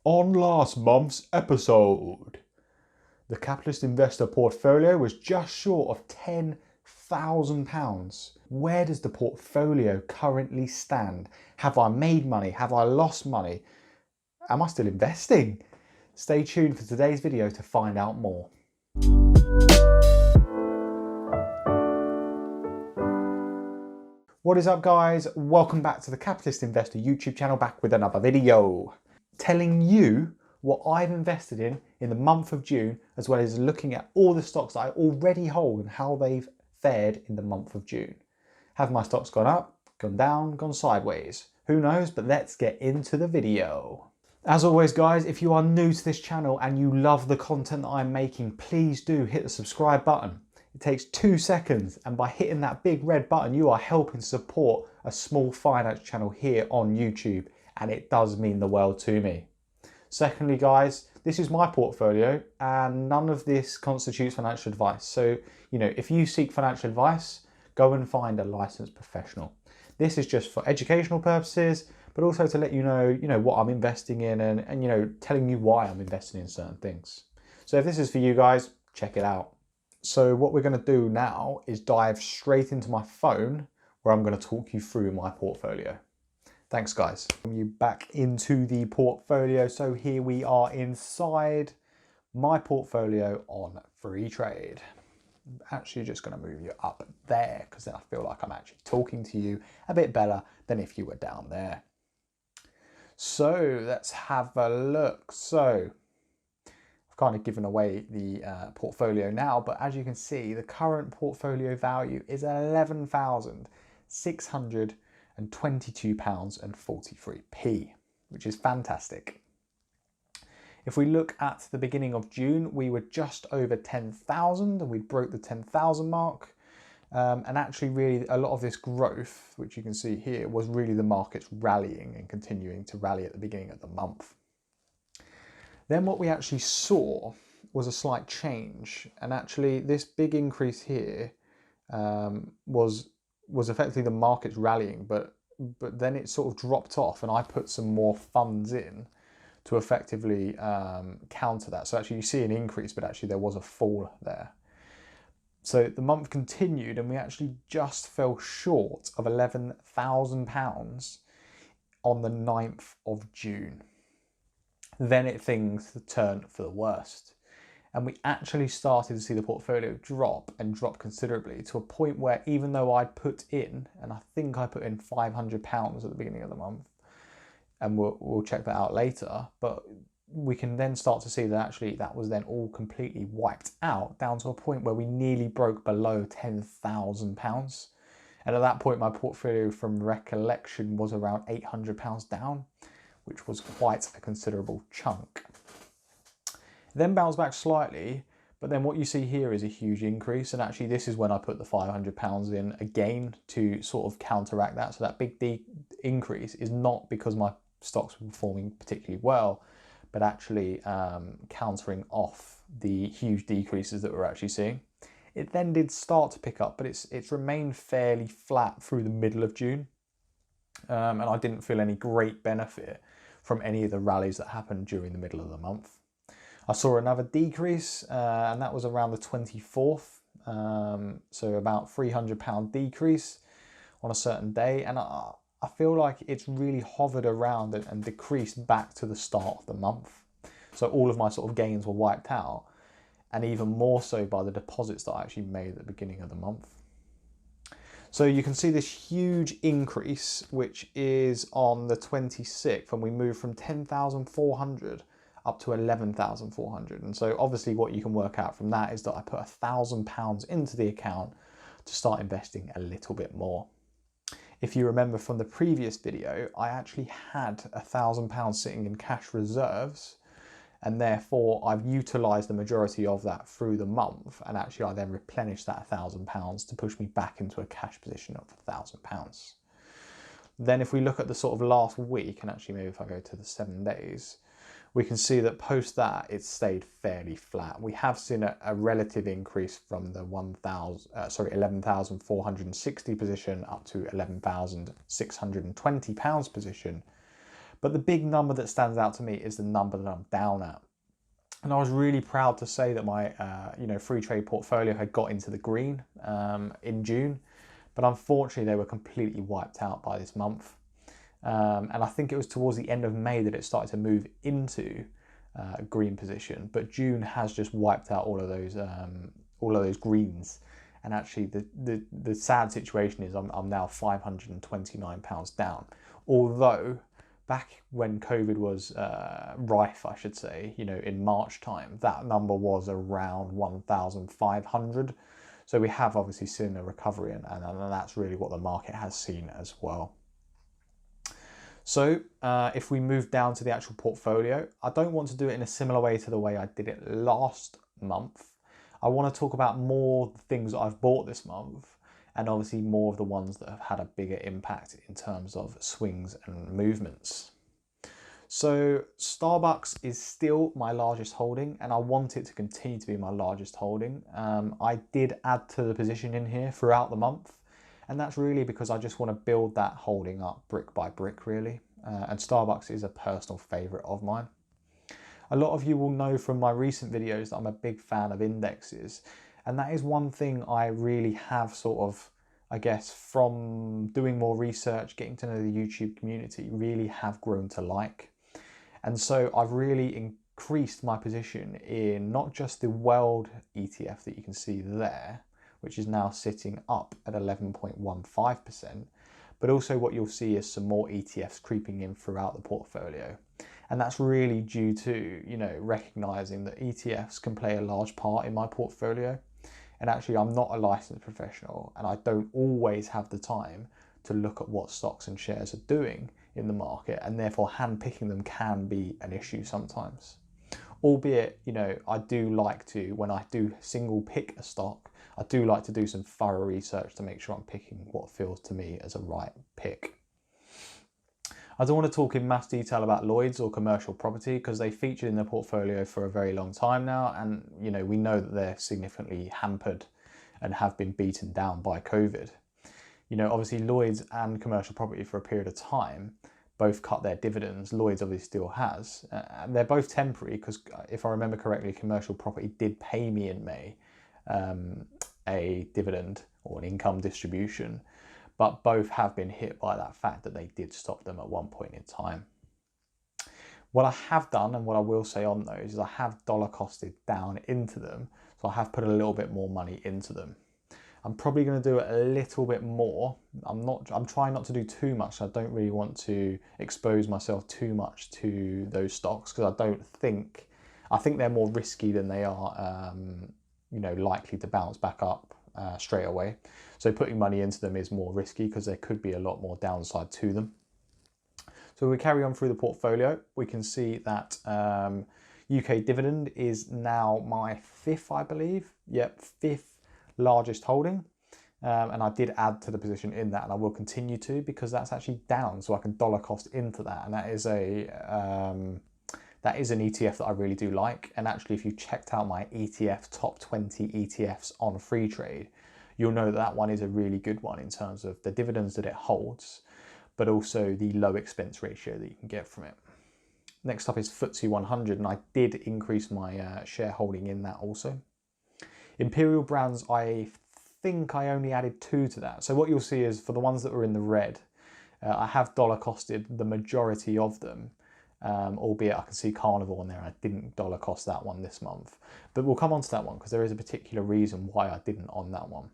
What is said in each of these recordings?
On last month's episode, the capitalist investor portfolio was just short of £10,000. Where does the portfolio currently stand? Have I made money? Have I lost money? Am I still investing? Stay tuned for today's video to find out more. What is up, guys? Welcome back to the Capitalist Investor YouTube channel, back with another video telling you what I've invested in the month of June, as well as looking at all the stocks that I already hold and how they've fared in the month of June. Have my stocks gone up, gone down, gone sideways? Who knows, but let's get into the video. As always, guys, if you are new to this channel and you love the content that I'm making, please do hit the subscribe button. It takes 2 seconds, and by hitting that big red button, you are helping support a small finance channel here on YouTube, and it does mean the world to me. Secondly, guys, this is my portfolio and none of this constitutes financial advice. So, if you seek financial advice, go and find a licensed professional. This is just for educational purposes, but also to let you know, what I'm investing in and telling you why I'm investing in certain things. So if this is for you guys, check it out. So what we're going to do now is dive straight into my phone, where I'm going to talk you through my portfolio. Thanks, guys. You back into the portfolio. So here we are inside my portfolio on FREETRADE. Actually just going to move you up there, because then I feel like I'm actually talking to you a bit better than if you were down there. So let's have a look. So I've kind of given away the portfolio now, but as you can see, the current portfolio value is £11,622.43, which is fantastic. If we look at the beginning of June, we were just over 10,000 and we broke the 10,000 mark. And actually really a lot of this growth, which you can see here, was really the markets rallying and continuing to rally at the beginning of the month. Then what we actually saw was a slight change, and actually this big increase here was effectively the markets rallying, but then it sort of dropped off, and I put some more funds in to effectively counter that. So actually you see an increase, but actually there was a fall there. So the month continued and we actually just fell short of £11,000 on the 9th of June. Then things turned for the worst. And we actually started to see the portfolio drop considerably, to a point where, even though I'd put in, and I think I put in £500 at the beginning of the month, and we'll check that out later, but we can then start to see that actually that was then all completely wiped out, down to a point where we nearly broke below £10,000. And at that point, my portfolio, from recollection, was around £800 down, which was quite a considerable chunk. Then bounced back slightly, but then what you see here is a huge increase, and actually this is when I put the £500 in again to sort of counteract that. So that big increase is not because my stocks were performing particularly well, but actually countering off the huge decreases that we're actually seeing. It then did start to pick up, but it's remained fairly flat through the middle of June, and I didn't feel any great benefit from any of the rallies that happened during the middle of the month. I saw another decrease, and that was around the 24th, so about £300 decrease on a certain day, and I feel like it's really hovered around and decreased back to the start of the month. So all of my sort of gains were wiped out, and even more so by the deposits that I actually made at the beginning of the month. So you can see this huge increase, which is on the 26th, and we moved from 10,400 up to 11,400. And so obviously what you can work out from that is that I put £1,000 into the account to start investing a little bit more. If you remember from the previous video, I actually had £1,000 sitting in cash reserves, and therefore I've utilised the majority of that through the month, and actually I then replenished that £1,000 to push me back into a cash position of £1,000. Then if we look at the sort of last week, and actually maybe if I go to the 7 days, we can see that post that it's stayed fairly flat. We have seen a relative increase from the 11,460 position up to £11,620 position, But the big number that stands out to me is the number that I'm down at. And I was really proud to say that my free trade portfolio had got into the green in June, but unfortunately they were completely wiped out by this month. And I think it was towards the end of May that it started to move into green position, but June has just wiped out all of those greens. And actually the sad situation is I'm now £529 down, although back when COVID was rife, I should say, in March time, that number was around 1,500. So we have obviously seen a recovery, and that's really what the market has seen as well. So if we move down to the actual portfolio, I don't want to do it in a similar way to the way I did it last month. I want to talk about more things that I've bought this month, and obviously more of the ones that have had a bigger impact in terms of swings and movements. So Starbucks is still my largest holding, and I want it to continue to be my largest holding. I did add to the position in here throughout the month, and that's really because I just want to build that holding up brick by brick, really. And Starbucks is a personal favourite of mine. A lot of you will know from my recent videos that I'm a big fan of indexes, and that is one thing I really have sort of, I guess, from doing more research, getting to know the YouTube community, really have grown to like. And so I've really increased my position in not just the world ETF that you can see there, which is now sitting up at 11.15%, but also what you'll see is some more ETFs creeping in throughout the portfolio. And that's really due to, recognizing that ETFs can play a large part in my portfolio. And actually, I'm not a licensed professional, and I don't always have the time to look at what stocks and shares are doing in the market, and therefore handpicking them can be an issue sometimes. Albeit, I do like to, when I do single pick a stock, I do like to do some thorough research to make sure I'm picking what feels to me as a right pick. I don't want to talk in mass detail about Lloyd's or commercial property because they featured in the portfolio for a very long time now, and we know that they're significantly hampered and have been beaten down by COVID. Obviously Lloyd's and commercial property for a period of time both cut their dividends. Lloyd's obviously still has, and they're both temporary because if I remember correctly, commercial property did pay me in May a dividend or an income distribution, but both have been hit by that fact that they did stop them at one point in time. What I have done, and what I will say on those, is I have dollar costed down into them, so I have put a little bit more money into them. I'm probably going to do it a little bit more. I'm trying not to do too much. I don't really want to expose myself too much to those stocks because I think they're more risky than they are likely to bounce back up straight away. So putting money into them is more risky because there could be a lot more downside to them. So we carry on through the portfolio. We can see that UK dividend is now my fifth, I believe. Yep, fifth largest holding. And I did add to the position in that, and I will continue to because that's actually down, so I can dollar cost into that. And that is an ETF that I really do like. And actually, if you checked out my ETF top 20 ETFs on FREETRADE, you'll know that one is a really good one in terms of the dividends that it holds, but also the low expense ratio that you can get from it. Next up is FTSE 100, and I did increase my shareholding in that also. Imperial Brands, I think I only added 2 to that. So what you'll see is for the ones that were in the red, I have dollar costed the majority of them, albeit I can see Carnival on there. I didn't dollar cost that one this month, but we'll come on to that one because there is a particular reason why I didn't on that one.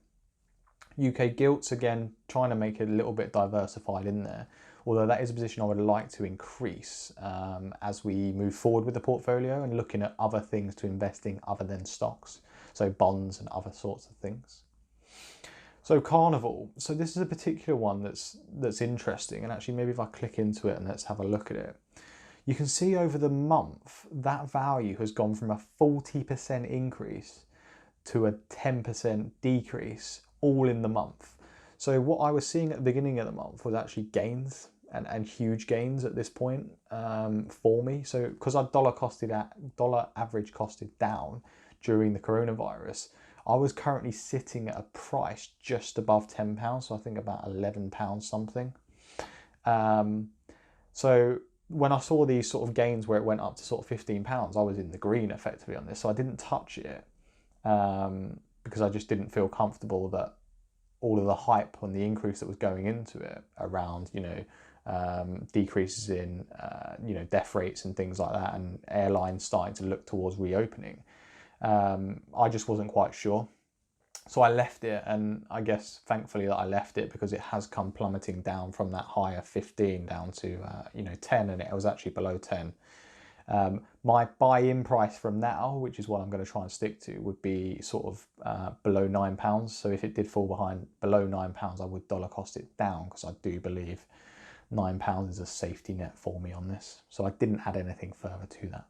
UK gilts, again, trying to make it a little bit diversified in there, although that is a position I would like to increase as we move forward with the portfolio and looking at other things to invest in other than stocks, so bonds and other sorts of things. So Carnival, so this is a particular one that's interesting, and actually maybe if I click into it and let's have a look at it, you can see over the month that value has gone from a 40% increase to a 10% decrease all in the month. So what I was seeing at the beginning of the month was actually gains and huge gains at this point for me. So because I dollar average costed down during the coronavirus, I was currently sitting at a price just above £10, so I think about £11 something. So when I saw these sort of gains where it went up to sort of £15, I was in the green effectively on this. So I didn't touch it because I just didn't feel comfortable that all of the hype on the increase that was going into it around, decreases in, death rates and things like that, and airlines starting to look towards reopening. I just wasn't quite sure. So I left it, and I guess thankfully that I left it, because it has come plummeting down from that high of 15 down to 10, and it was actually below 10. My buy-in price from now, which is what I'm going to try and stick to, would be sort of below £9. So if it did fall below £9, I would dollar cost it down, because I do believe £9 is a safety net for me on this. So I didn't add anything further to that.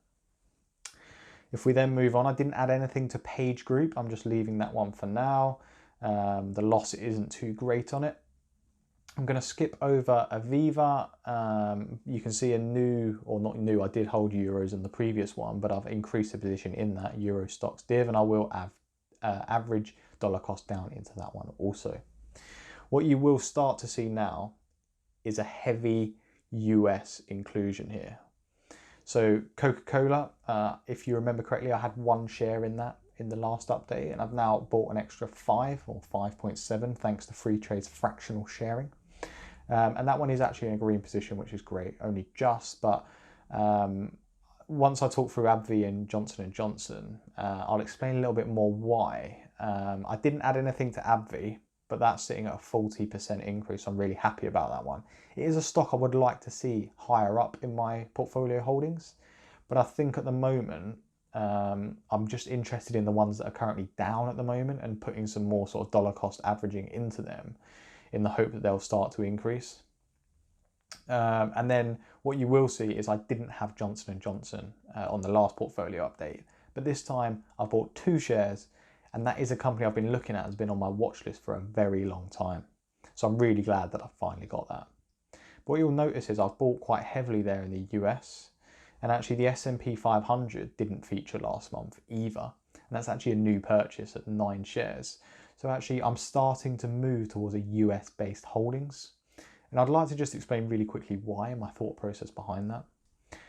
If we then move on, I didn't add anything to Page Group. I'm just leaving that one for now. The loss isn't too great on it. I'm going to skip over Aviva. You can see a new, or not new, I did hold euros in the previous one, but I've increased the position in that Euro Stocks div, and I will average dollar cost down into that one also. What you will start to see now is a heavy US inclusion here. So Coca-Cola, if you remember correctly, I had 1 share in that in the last update, and I've now bought an extra 5 or 5.7 thanks to FREETRADE's fractional sharing. And that one is actually in a green position, which is great, only just, but once I talk through AbbVie and Johnson & Johnson, I'll explain a little bit more why. I didn't add anything to AbbVie, but that's sitting at a 40% increase. I'm really happy about that one. It is a stock I would like to see higher up in my portfolio holdings, but I think at the moment, I'm just interested in the ones that are currently down at the moment and putting some more sort of dollar cost averaging into them in the hope that they'll start to increase. And then what you will see is I didn't have Johnson & Johnson on the last portfolio update, but this time I bought 2 shares, and that is a company I've been looking at, has been on my watch list for a very long time. So I'm really glad that I finally got that. But what you'll notice is I've bought quite heavily there in the US, and actually the S&P 500 didn't feature last month either. And that's actually a new purchase at 9 shares. So actually I'm starting to move towards a US based holdings. And I'd like to just explain really quickly why and my thought process behind that.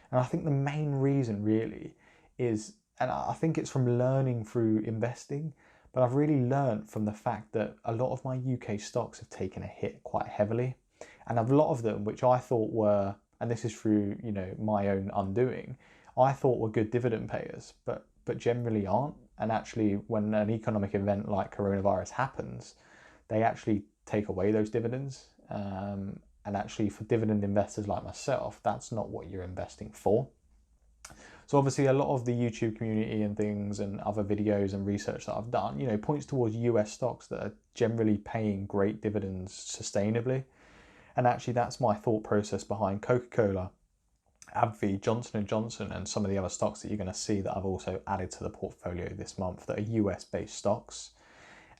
And I think the main reason really is, and I think it's from learning through investing, but I've really learned from the fact that a lot of my UK stocks have taken a hit quite heavily. And a lot of them, which I thought were, and this is through, my own undoing, I thought were good dividend payers, but generally aren't. And actually, when an economic event like coronavirus happens, they actually take away those dividends. And actually, for dividend investors like myself, that's not what you're investing for. So obviously, a lot of the YouTube community and things and other videos and research that I've done, points towards US stocks that are generally paying great dividends sustainably. And actually, that's my thought process behind Coca-Cola, AbbVie, Johnson & Johnson, and some of the other stocks that you're going to see that I've also added to the portfolio this month that are US-based stocks.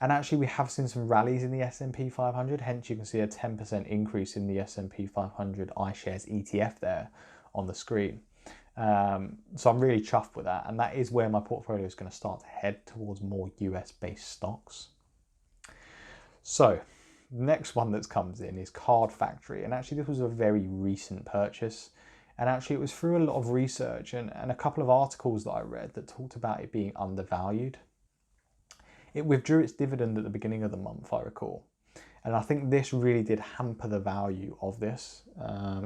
And actually, we have seen some rallies in the S&P 500, hence you can see a 10% increase in the S&P 500 iShares ETF there on the screen. So I'm really chuffed with that, and that is where my portfolio is going to start to head towards more US-based stocks. So the next one that comes in is Card Factory, and actually this was a very recent purchase. And actually it was through a lot of research and a couple of articles that I read that talked about it being undervalued. It withdrew its dividend at the beginning of the month, I recall. And I think this really did hamper the value of this.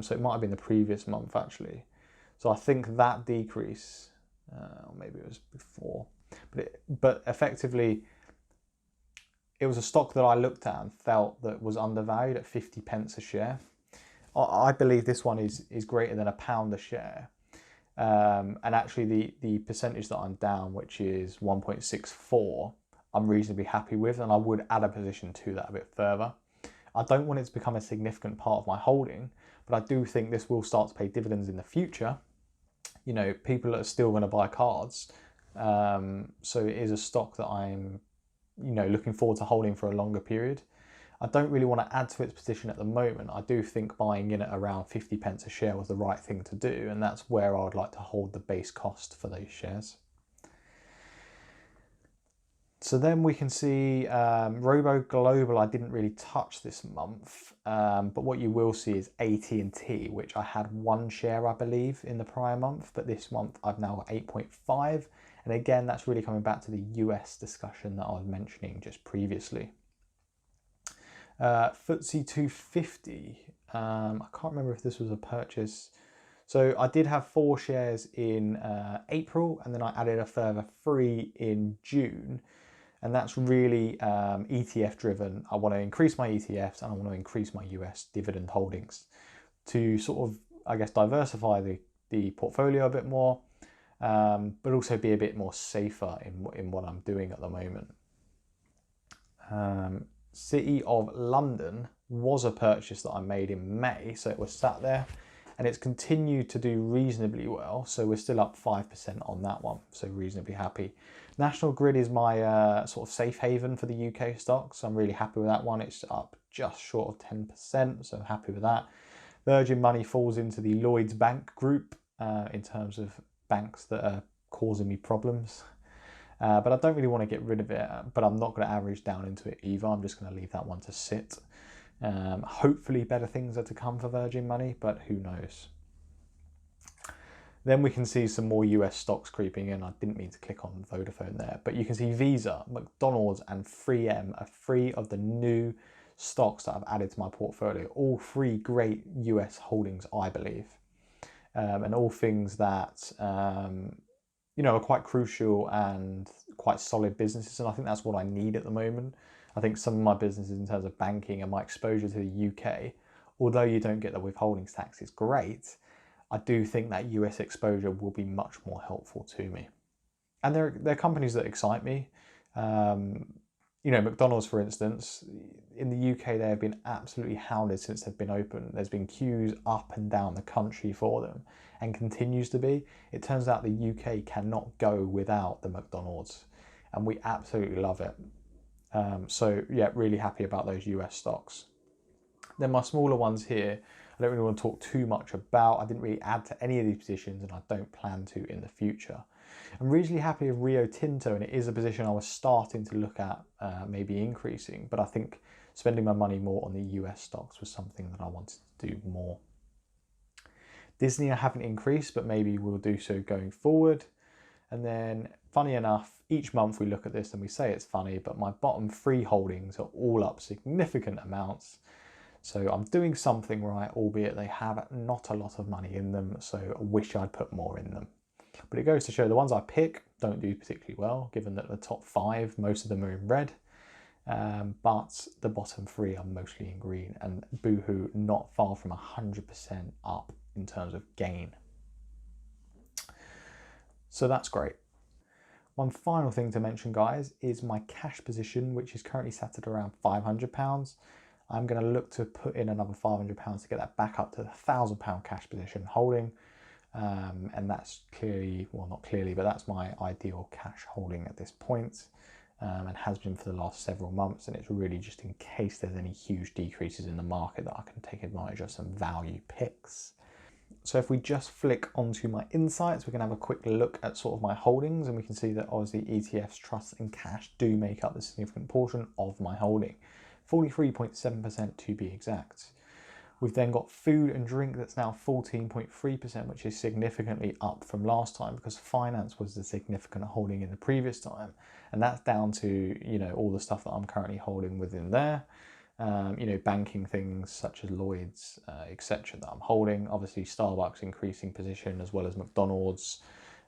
So it might have been the previous month actually. So I think that decrease, or maybe it was before, but effectively it was a stock that I looked at and felt that was undervalued at 50 pence a share. I believe this one is greater than £1 a share. And actually the percentage that I'm down, which is 1.64, I'm reasonably happy with, and I would add a position to that a bit further. I don't want it to become a significant part of my holding, but I do think this will start to pay dividends in the future. People are still going to buy cards. So it is a stock that I'm, looking forward to holding for a longer period. I don't really want to add to its position at the moment. I do think buying in at around 50 pence a share was the right thing to do, and that's where I would like to hold the base cost for those shares. So then we can see Robo Global, I didn't really touch this month, but what you will see is AT&T, which I had 1 share, I believe, in the prior month, but this month I've now got 8.5. And again, that's really coming back to the US discussion that I was mentioning just previously. FTSE 250, I can't remember if this was a purchase. So I did have 4 shares in April, and then I added a further 3 in June. And that's really ETF driven. I want to increase my ETFs and I want to increase my US dividend holdings to sort of, I guess, diversify the portfolio a bit more, but also be a bit more safer in what I'm doing at the moment. City of London was a purchase that I made in May, so it was sat there and it's continued to do reasonably well. So we're still up 5% on that one, so reasonably happy. National Grid is my sort of safe haven for the UK stocks. So I'm really happy with that one. It's up just short of 10%, so happy with that. Virgin Money falls into the Lloyds Bank group in terms of banks that are causing me problems. But I don't really want to get rid of it, but I'm not going to average down into it either. I'm just going to leave that one to sit. Hopefully better things are to come for Virgin Money, but who knows. Then we can see some more US stocks creeping in. I didn't mean to click on Vodafone there, but you can see Visa, McDonald's and 3M are 3 of the new stocks that I've added to my portfolio. All 3 great US holdings, I believe. And all things that, you know, are quite crucial and quite solid businesses. And I think that's what I need at the moment. I think some of my businesses in terms of banking and my exposure to the UK, although you don't get the withholdings tax, is great. I do think that US exposure will be much more helpful to me. And they're companies that excite me. You know, McDonald's, for instance, in the UK, they have been absolutely hounded since they've been open. There's been queues up and down the country for them and continues to be. It turns out the UK cannot go without the McDonald's and we absolutely love it. So yeah, really happy about those US stocks. Then my smaller ones here, I don't really want to talk too much about. I didn't really add to any of these positions and I don't plan to in the future. I'm really happy with Rio Tinto, and it is a position I was starting to look at maybe increasing, but I think spending my money more on the US stocks was something that I wanted to do more. Disney I haven't increased, but maybe we'll do so going forward. And then, funny enough, each month we look at this and we say it's funny, but my bottom 3 holdings are all up significant amounts. So I'm doing something right, albeit they have not a lot of money in them, so I wish I'd put more in them. But it goes to show the ones I pick don't do particularly well, given that the top 5, most of them are in red, but the bottom 3 are mostly in green, and boohoo, not far from 100% up in terms of gain. So that's great. One final thing to mention, guys, is my cash position, which is currently sat at around £500. I'm going to look to put in another £500 to get that back up to the £1,000 cash position holding. And that's clearly, well, not clearly, but that's my ideal cash holding at this point, and has been for the last several months. And it's really just in case there's any huge decreases in the market that I can take advantage of some value picks. So if we just flick onto my insights, we can have a quick look at sort of my holdings, and we can see that obviously ETFs, trusts and cash do make up the significant portion of my holding. 43.7% to be exact. We've then got food and drink that's now 14.3%, which is significantly up from last time because finance was the significant holding in the previous time. And that's down to, you know, all the stuff that I'm currently holding within there. You know, banking things such as Lloyds, etc. that I'm holding. Obviously Starbucks increasing position as well as McDonald's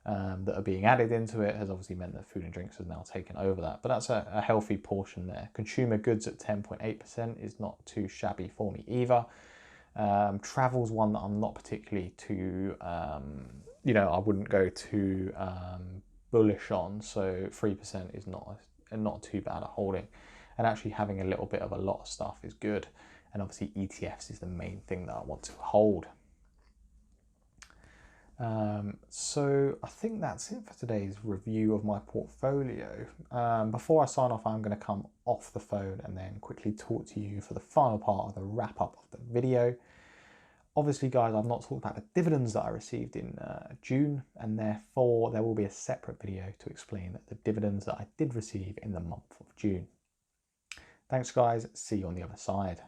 that are being added into it has obviously meant that food and drinks has now taken over that. But that's a healthy portion there. Consumer goods at 10.8% is not too shabby for me either. Travel's one that I'm not particularly too, you know, I wouldn't go too bullish on. So 3% is not too bad a holding. And actually having a little bit of a lot of stuff is good. And obviously ETFs is the main thing that I want to hold. So I think that's it for today's review of my portfolio. Before I sign off, I'm going to come off the phone and then quickly talk to you for the final part of the wrap up of the video. Obviously, guys, I've not talked about the dividends that I received in June, and therefore there will be a separate video to explain the dividends that I did receive in the month of June. Thanks, guys. See you on the other side.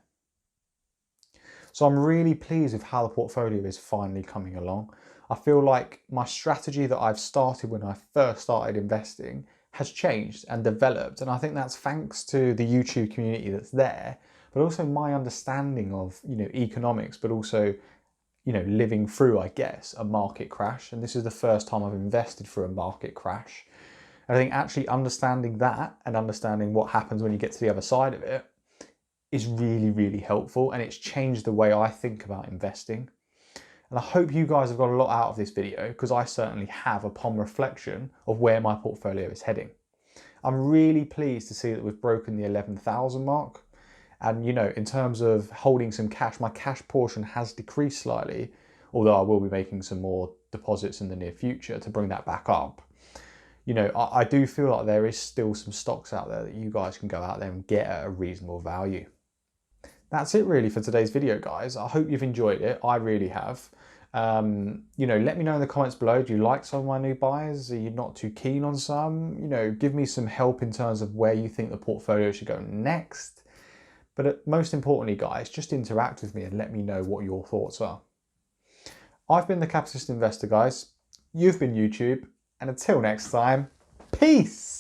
So I'm really pleased with how the portfolio is finally coming along. I feel like my strategy that I've started when I first started investing has changed and developed, and I think that's thanks to the YouTube community that's there, but also my understanding of, economics, but also, living through, I guess, a market crash. And this is the first time I've invested through a market crash. And I think actually understanding that and understanding what happens when you get to the other side of it is really, really helpful. And it's changed the way I think about investing. And I hope you guys have got a lot out of this video, because I certainly have upon reflection of where my portfolio is heading. I'm really pleased to see that we've broken the 11,000 mark. And, in terms of holding some cash, my cash portion has decreased slightly, although I will be making some more deposits in the near future to bring that back up. I do feel like there is still some stocks out there that you guys can go out there and get at a reasonable value. That's it really for today's video, guys. I hope you've enjoyed it. I really have. Let me know in the comments below. Do you like some of my new buys? Are you not too keen on some? Give me some help in terms of where you think the portfolio should go next. But most importantly, guys, just interact with me and let me know what your thoughts are. I've been the Capitalist Investor, guys. You've been YouTube. And until next time, peace!